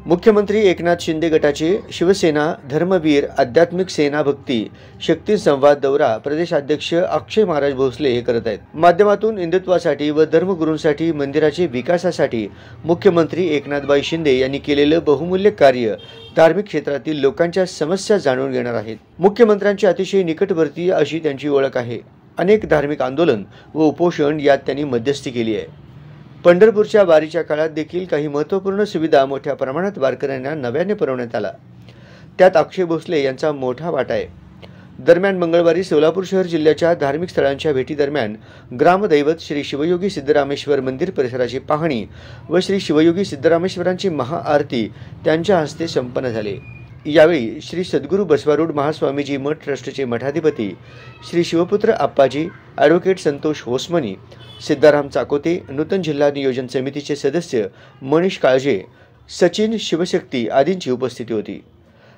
मुख्यमंत्री एकनाथ शिंदे गटाचे शिवसेना धर्मवीर आध्यात्मिक सेना भक्ती शक्ती संवाद दौरा प्रदेशाध्यक्ष अक्षय महाराज भोसले हे करत आहेत। माध्यमातून हिंदुत्वासाठी व धर्मगुरूंसाठी मंदिराचे विकासासाठी मुख्यमंत्री एकनाथबाई शिंदे यांनी केलेले बहुमूल्य कार्य धार्मिक क्षेत्रातील लोकांच्या समस्या जाणून घेणार आहेत। मुख्यमंत्र्यांची अतिशय निकटवर्तीय अशी त्यांची ओळख आहे। अनेक धार्मिक आंदोलन व उपोषण यात त्यांनी मध्यस्थी केली आहे। पंढरपूरच्या वारीच्या काळात देखील काही महत्त्वपूर्ण सुविधा मोठ्या प्रमाणात वारकऱ्यांना नव्याने पुरवण्यात आला, त्यात अक्षय भोसले यांचा मोठा वाटा आहे। दरम्यान मंगळवारी सोलापूर शहर जिल्ह्याच्या धार्मिक स्थळांच्या भेटीदरम्यान ग्रामदैवत श्री शिवयोगी सिद्धरामेश्वर मंदिर परिसराची पाहणी व श्री शिवयोगी सिद्धरामेश्वरांची महाआरती त्यांच्या हस्ते संपन्न झाली। यावेळी श्री सद्गुरू बसवारूढ महास्वामीजी मठ ट्रस्टचे मठाधिपती श्री शिवपुत्र आप्पाजी, ॲडव्होकेट संतोष होसमनी, सिद्धाराम चाकोते, नूतन जिल्हा नियोजन समितीचे सदस्य मनीष काळजे, सचिन शिवशक्ती आदींची उपस्थिती होती।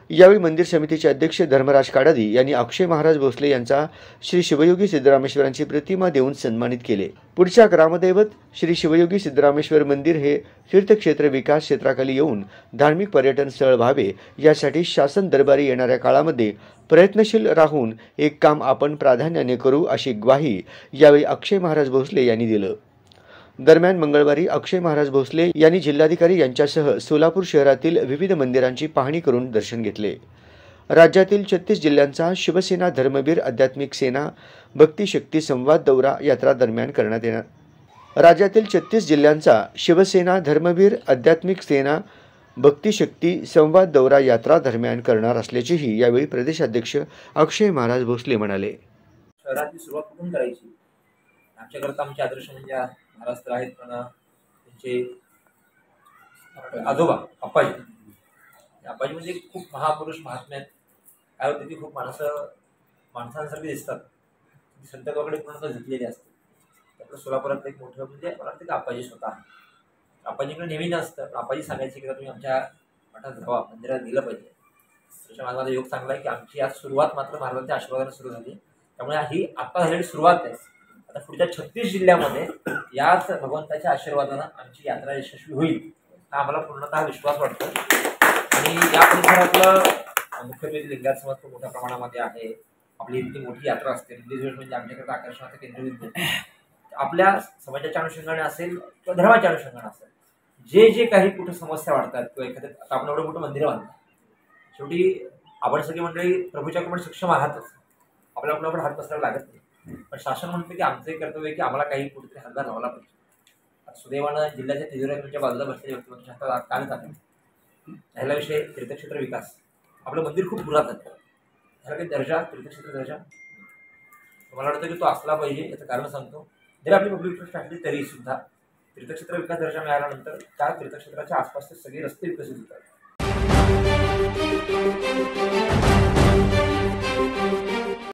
यावेळी मंदिर समितीचे अध्यक्ष धर्मराज काडादी यांनी अक्षय महाराज भोसले यांचा श्री शिवयोगी सिद्धरामेश्वरांची प्रतिमा देऊन सन्मानित केले। पुढच्या ग्रामदैवत श्री शिवयोगी सिद्धरामेश्वर मंदिर हे तीर्थक्षेत्र विकास क्षेत्राखाली येऊन धार्मिक पर्यटन स्थळ व्हावे यासाठी शासन दरबारी येणाऱ्या काळामध्ये प्रयत्नशील राहून एक काम आपण प्राधान्याने करू अशी ग्वाही यावेळी अक्षय महाराज भोसले यांनी दिलं। दरम्यान मंगळवारी अक्षय महाराज भोसले यांनी जिल्हाधिकारी यांच्यासह सोलापूर शहरातील विविध मंदिरांची पाहणी करून दर्शन घेतले। राज्यातील 36 जिल्ह्यांचा शिवसेना धर्मवीर आध्यात्मिक सेना भक्ती शक्ती संवाद दौरा यात्रा दरम्यान करण्यात येणार। राज्यातील 36 जिल्ह्यांचा शिवसेना धर्मवीर आध्यात्मिक सेना भक्ती शक्ती संवाद दौरा यात्रा दरम्यान करणार असल्याचेही यावेळी प्रदेशाध्यक्ष अक्षय महाराज भोसले म्हणाले। शहराची सुरुवात कुठून करायची? आमच्याकरता आमचे आदर्श म्हणजे महाराष्ट्र आहेत, पण त्यांचे आजोबा आप्पाजी म्हणजे खूप महापुरुष महात्मे आहेत। काय होते की खूप माणसांसारखे दिसतात, संतत्वाकडे पूर्ण झुकलेली असते। आपलं सोलापुरात एक मोठं म्हणजे मला वाटतं की आप्पाजी स्वतः आप्पाजीकडे नेहमी नसतं, पण आप्पाजी सांगायचे की तुम्ही आमच्या मठात जावा, मंदिरात गेलं पाहिजे। त्याच्यामुळे माझा योग चांगला आहे की आमची आज सुरुवात मात्र महाराजांच्या आशीर्वादाने सुरू झाली। त्यामुळे ही आता झालेली सुरुवात आहे। आता पुढच्या 36 जिल्ह्यामध्ये याच भगवंताच्या आशीर्वादानं आमची यात्रा यशस्वी होईल हा आम्हाला पूर्णतः विश्वास वाटतो। आणि या परिसरातलं मुख्यत्वे लिंगायत समाज खूप मोठ्या प्रमाणामध्ये आहे। आपली इतकी मोठी यात्रा असते म्हणजे आमच्याकडे आकर्षणाचं केंद्रबिंदू आपल्या समाजाच्या अनुषंगाने असेल किंवा धर्माच्या अनुषंगाने असेल, जे काही कुठे समस्या वाढतात किंवा एखाद्या आता आपण एवढं मोठं मंदिर बांधलं, शेवटी आपण सगळी मंडळी प्रभूच्या कडे सक्षम आहातच, आपल्याला कुणाकडे हात पसरायला लागत नाही। पण शासन म्हणतं की आमचं एक कर्तव्य आहे की आम्हाला काही कुठेतरी हातभार लावला पाहिजे। सुदैवानं जिल्ह्याच्या तिजोऱ्यांच्या बाजूला बसलेल्या व्यक्तिमत्वाच्या हातात काल जाते। ह्याला विषय तीर्थक्षेत्र विकास, आपलं मंदिर खूप पुरातन आहे, ह्याला काही दर्जा तीर्थक्षेत्र दर्जा मला वाटतं की तो असला पाहिजे। याचं कारण सांगतो, जरी आपली पब्लिक ट्रस्ट टाकली तरी सुद्धा तीर्थक्षेत्र विकास दर्जा मिळाल्यानंतर त्या तीर्थक्षेत्राच्या आसपासचे सगळे रस्ते विकसित होतात।